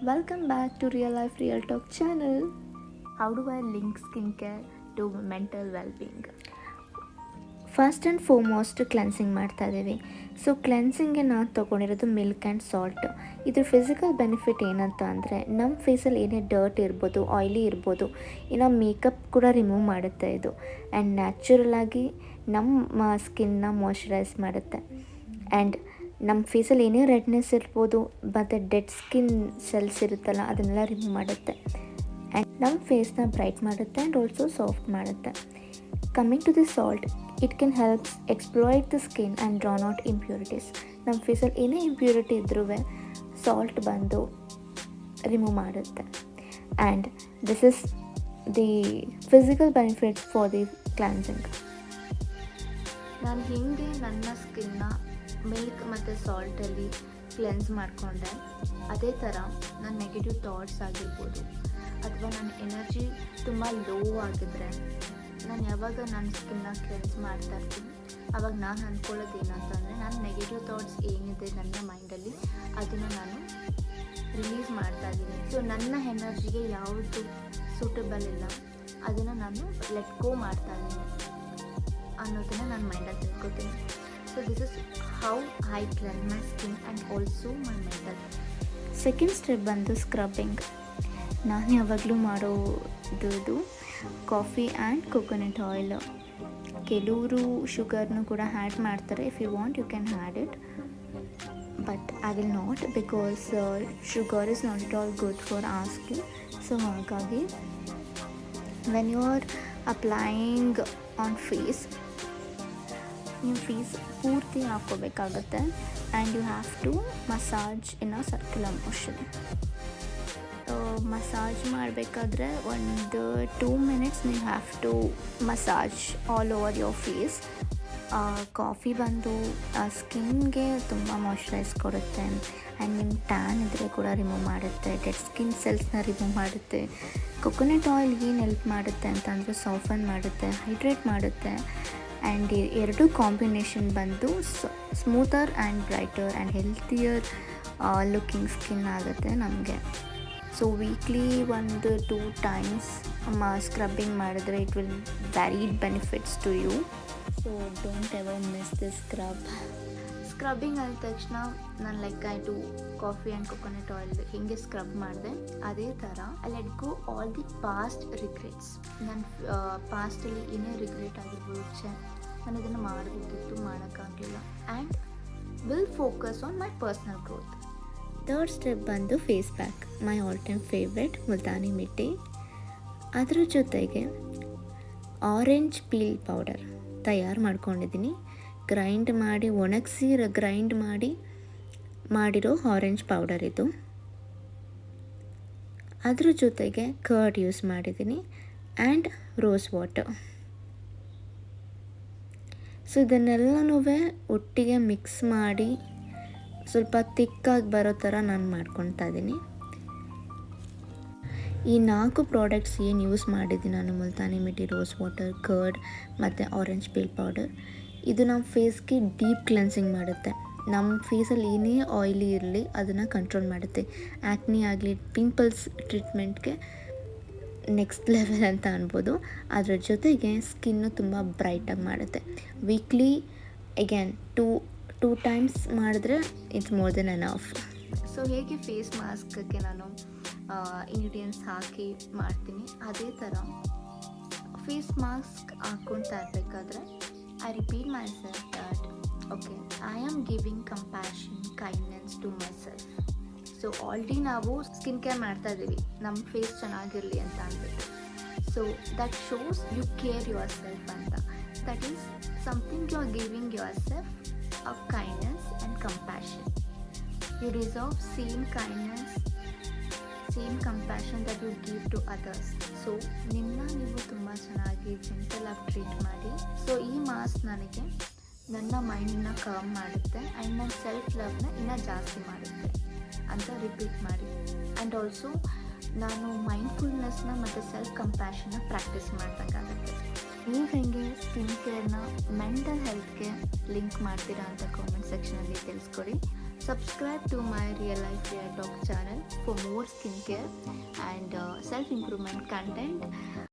Welcome back to Real Life Real Talk channel. How do I link skincare to mental well-being? First and foremost cleansing ಮಾಡ್ತಾ ಇದ್ದೀವಿ. So ಕ್ಲೆನ್ಸಿಂಗ್ಗೆ ನಾನು ತೊಗೊಂಡಿರೋದು milk and salt. ಇದ್ರ physical benefit ಏನಂತ ಅಂದರೆ ನಮ್ಮ ಫೇಸಲ್ಲಿ ಏನೇ ಡರ್ಟ್ ಇರ್ಬೋದು, ಆಯ್ಲಿ ಇರ್ಬೋದು, ಇನ್ನು ಮೇಕಪ್ ಕೂಡ ರಿಮೂವ್ ಮಾಡುತ್ತೆ ಇದು. ಆ್ಯಂಡ್ ನ್ಯಾಚುರಲಾಗಿ ನಮ್ಮ ಸ್ಕಿನ್ನ ಮಾಯ್ಶ್ಚರೈಸ್ ಮಾಡುತ್ತೆ. ಆ್ಯಂಡ್ ನಮ್ಮ ಫೇಸಲ್ಲಿ ಏನೇ ರೆಡ್ನೆಸ್ ಇರ್ಬೋದು ಮತ್ತು ಡೆಡ್ ಸ್ಕಿನ್ ಸೆಲ್ಸ್ ಇರುತ್ತಲ್ಲ ಅದನ್ನೆಲ್ಲ ರಿಮೂವ್ ಮಾಡುತ್ತೆ. ಆ್ಯಂಡ್ ನಮ್ಮ ಫೇಸ್ನ ಬ್ರೈಟ್ ಮಾಡುತ್ತೆ ಆ್ಯಂಡ್ ಆಲ್ಸೋ ಸಾಫ್ಟ್ ಮಾಡುತ್ತೆ. Coming to the salt, it can helps exploit the skin and drawn out impurities. ನಮ್ಮ ಫೇಸಲ್ಲಿ ಏನೇ ಇಂಪ್ಯೂರಿಟಿ ಇದ್ರೂ ಸಾಲ್ಟ್ ಬಂದು ರಿಮೂವ್ ಮಾಡುತ್ತೆ. And this is the physical benefits for the cleansing. ನಾನು ಹೇಗೆ ನನ್ನ ಸ್ಕಿನ್ನ ಮಿಲ್ಕ್ ಮತ್ತು ಸಾಲ್ಟಲ್ಲಿ ಕ್ಲೆನ್ಸ್ ಮಾಡಿಕೊಂಡೆ, ಅದೇ ಥರ ನನ್ನ ನೆಗೆಟಿವ್ ಥಾಟ್ಸ್ ಆಗಿರ್ಬೋದು ಅಥವಾ ನನ್ನ ಎನರ್ಜಿ ತುಂಬ ಲೋ ಆಗಿದ್ರೆ ನಾನು ಯಾವಾಗ ನನ್ನ ಸ್ಕಿನ್ನ ಕ್ಲೆನ್ಸ್ ಮಾಡ್ತಾ ಇರ್ತೀನಿ ಆವಾಗ ನಾನು ಅಂದ್ಕೊಳ್ಳೋದು ಏನಂತಂದರೆ ನನ್ನ ನೆಗೆಟಿವ್ ಥಾಟ್ಸ್ ಏನಿದೆ ನನ್ನ ಮೈಂಡಲ್ಲಿ ಅದನ್ನು ನಾನು ರಿಲೀಸ್ ಮಾಡ್ತಾ ಇದ್ದೀನಿ. ಸೊ ನನ್ನ ಎನರ್ಜಿಗೆ ಯಾವುದು ಸೂಟಬಲ್ ಇಲ್ಲ ಅದನ್ನು ನಾನು ಲೆಟ್ ಗೋ ಮಾಡ್ತಾ ಇದ್ದೀನಿ ಅನ್ನೋದನ್ನು ನನ್ನ ಮೈಂಡಲ್ಲಿ ತಿಳ್ಕೊತೀನಿ. So this is how I cleanse my skin and also my mental. Second step ಬಂದು ಸ್ಕ್ರಬ್ಬಿಂಗ್. ನಾನು ಯಾವಾಗಲೂ ಮಾಡೋದು ಕಾಫಿ ಆ್ಯಂಡ್ ಕೊಕೊನಟ್ ಆಯಿಲ್. ಕೆಲವರು ಶುಗರ್ನು ಕೂಡ ಆ್ಯಡ್ ಮಾಡ್ತಾರೆ. If you want you can add it, but I will not because sugar is not it all good for our skin. So ಹಾಗಾಗಿ when you are applying on face, ನೀವು face ಪೂರ್ತಿ ಹಾಕ್ಕೋಬೇಕಾಗುತ್ತೆ. And you have to massage in a circular motion. Massage ಮಾಡಬೇಕಾದ್ರೆ ಒಂದು 2 minutes ನೀವು have to massage all over your face. Coffee ಬಂದು ಸ್ಕಿನ್ಗೆ ತುಂಬ ಮಾಯ್ಶ್ಚರೈಸ್ ಕೊಡುತ್ತೆ. ಆ್ಯಂಡ್ ನಿಮ್ಮ ಟ್ಯಾನ್ ಇದ್ದರೆ ಕೂಡ ರಿಮೂವ್ ಮಾಡುತ್ತೆ, ಡೆಡ್ ಸ್ಕಿನ್ ಸೆಲ್ಸ್ನ ರಿಮೂವ್ ಮಾಡುತ್ತೆ. ಕೊಕೊನಟ್ ಆಯಿಲ್ ಏನು ಹೆಲ್ಪ್ ಮಾಡುತ್ತೆ ಅಂತಂದರೆ ಸಾಫನ್ ಮಾಡುತ್ತೆ, ಹೈಡ್ರೇಟ್ ಮಾಡುತ್ತೆ. ಆ್ಯಂಡ್ ಎರಡು ಕಾಂಬಿನೇಷನ್ ಬಂದು smoother and brighter and healthier looking skin ಆಗುತ್ತೆ ನಮಗೆ. ಸೊ ವೀಕ್ಲಿ 1-2 times ಸ್ಕ್ರಬ್ಬಿಂಗ್ ಮಾಡಿದ್ರೆ it will varied benefits to you. So don't ever miss this scrubbing ಆದ ತಕ್ಷಣ ನಾನು ಆಯಿತು ಕಾಫಿ ಆ್ಯಂಡ್ ಕೊಕೊನಟ್ ಆಯಿಲ್ ಹೀಗೆ ಸ್ಕ್ರಬ್ ಮಾಡಿದೆ. ಅದೇ ಥರ I let go all the past regrets. ನನ್ನ ಪಾಸ್ಟಲ್ಲಿ ಏನೇ ರಿಗ್ರೆಟ್ ಆಗಿರ್ಬೋದು, ನಾನು ಇದನ್ನು ಮಾಡಬೇಕಿತ್ತು, ಮಾಡೋಕ್ಕಾಗಲಿಲ್ಲ, and will focus on my personal growth. Third step ಬಂದು face pack. My all time favourite multani mitti. ಅದ್ರ ಜೊತೆಗೆ ಆರೆಂಜ್ ಪೀಲ್ ಪೌಡರ್ ತಯಾರು ಮಾಡ್ಕೊಂಡಿದ್ದೀನಿ. ಗ್ರೈಂಡ್ ಮಾಡಿ ಒಣಗಿಸಿ ಗ್ರೈಂಡ್ ಮಾಡಿರೋ ಆರೆಂಜ್ ಪೌಡರ್ ಇದು. ಅದ್ರ ಜೊತೆಗೆ ಕರ್ಡ್ ಯೂಸ್ ಮಾಡಿದ್ದೀನಿ ಆ್ಯಂಡ್ ರೋಸ್ ವಾಟರ್. ಸೊ ಇದನ್ನೆಲ್ಲನೂ ಒಟ್ಟಿಗೆ ಮಿಕ್ಸ್ ಮಾಡಿ ಸ್ವಲ್ಪ ತಿಕ್ಕಾಗಿ ಬರೋ ಥರ ನಾನು ಮಾಡ್ಕೊತಾ ಇದ್ದೀನಿ. ಈ 4 ಪ್ರಾಡಕ್ಟ್ಸ್ ಏನು ಯೂಸ್ ಮಾಡಿದ್ದೀನಿ ನಾನು, ಮುಲ್ತಾನಿ ಮಿಟ್ಟಿ, ರೋಸ್ ವಾಟರ್, ಕರ್ಡ್ ಮತ್ತು ಆರೆಂಜ್ ಪೀಲ್ ಪೌಡರ್, ಇದು ನಮ್ಮ ಫೇಸ್ಗೆ ಡೀಪ್ ಕ್ಲೆನ್ಸಿಂಗ್ ಮಾಡುತ್ತೆ. ನಮ್ಮ ಫೇಸಲ್ಲಿ ಏನೇ ಆಯ್ಲಿ ಇರಲಿ ಅದನ್ನು ಕಂಟ್ರೋಲ್ ಮಾಡುತ್ತೆ. ಆ್ಯಕ್ನಿ ಆಗಲಿ, ಪಿಂಪಲ್ಸ್ ಟ್ರೀಟ್ಮೆಂಟ್ಗೆ ನೆಕ್ಸ್ಟ್ ಲೆವೆಲ್ ಅಂತ ಅನ್ಬೋದು. ಅದರ ಜೊತೆಗೆ ಸ್ಕಿನ್ನು ತುಂಬ ಬ್ರೈಟಾಗಿ ಮಾಡುತ್ತೆ. ವೀಕ್ಲಿ ಅಗೇನ್ 2 times ಮಾಡಿದ್ರೆ it's more than enough. So ಹೇಗೆ ಫೇಸ್ ಮಾಸ್ಕ್ಗೆ ನಾನು ಇಂಗ್ರೀಡಿಯೆಂಟ್ಸ್ ಹಾಕಿ ಮಾಡ್ತೀನಿ, ಅದೇ ಥರ ಫೇಸ್ ಮಾಸ್ಕ್ ಹಾಕ್ಕೊಳ್ತಾ ಇರಬೇಕಾದ್ರೆ I repeat myself that okay, I am giving compassion, kindness to myself. So already ನಾವು ಸ್ಕಿನ್ ಕೇರ್ ಮಾಡ್ತಾ ಇದ್ದೀವಿ ನಮ್ಮ ಫೇಸ್ ಚೆನ್ನಾಗಿರಲಿ ಅಂತ ಅಂದ್ಬಿಟ್ಟು. So that shows you care yourself ಅಂತ. That is something you are giving yourself of kindness and compassion. You deserve same kindness, same compassion that you give to others. So ನೀವು ತುಂಬ ಚೆನ್ನಾಗಿ ಜೆಂಟಲಾಗಿ treat ಮಾಡಿ. So ಈ mask ನನಗೆ ನನ್ನ ಮೈಂಡನ್ನ ಕಮ್ ಮಾಡುತ್ತೆ ಆ್ಯಂಡ್ ನನ್ನ ಸೆಲ್ಫ್ ಲವ್ನ ಇನ್ನೂ ಜಾಸ್ತಿ ಮಾಡುತ್ತೆ ಅಂತ ರಿಪೀಟ್ ಮಾಡಿ. ಆ್ಯಂಡ್ ಆಲ್ಸೋ ನಾನು ಮೈಂಡ್ಫುಲ್ನೆಸ್ನ ಮತ್ತು ಸೆಲ್ಫ್ ಕಂಪ್ಯಾಷನ್ನ ಪ್ರಾಕ್ಟೀಸ್ ಮಾಡ್ದಂಗಾಗುತ್ತೆ. ನೀವು ಹೇಗೆ ಸ್ಕಿನ್ ಕೇರ್ನ ಮೆಂಟಲ್ ಹೆಲ್ತ್ಗೆ ಲಿಂಕ್ ಮಾಡ್ತೀರಾ ಅಂತ ಕಾಮೆಂಟ್ ಸೆಕ್ಷನಲ್ಲಿ ತಿಳಿಸ್ಕೊಡಿ. Subscribe to my real life real talk channel for more skincare and self improvement content.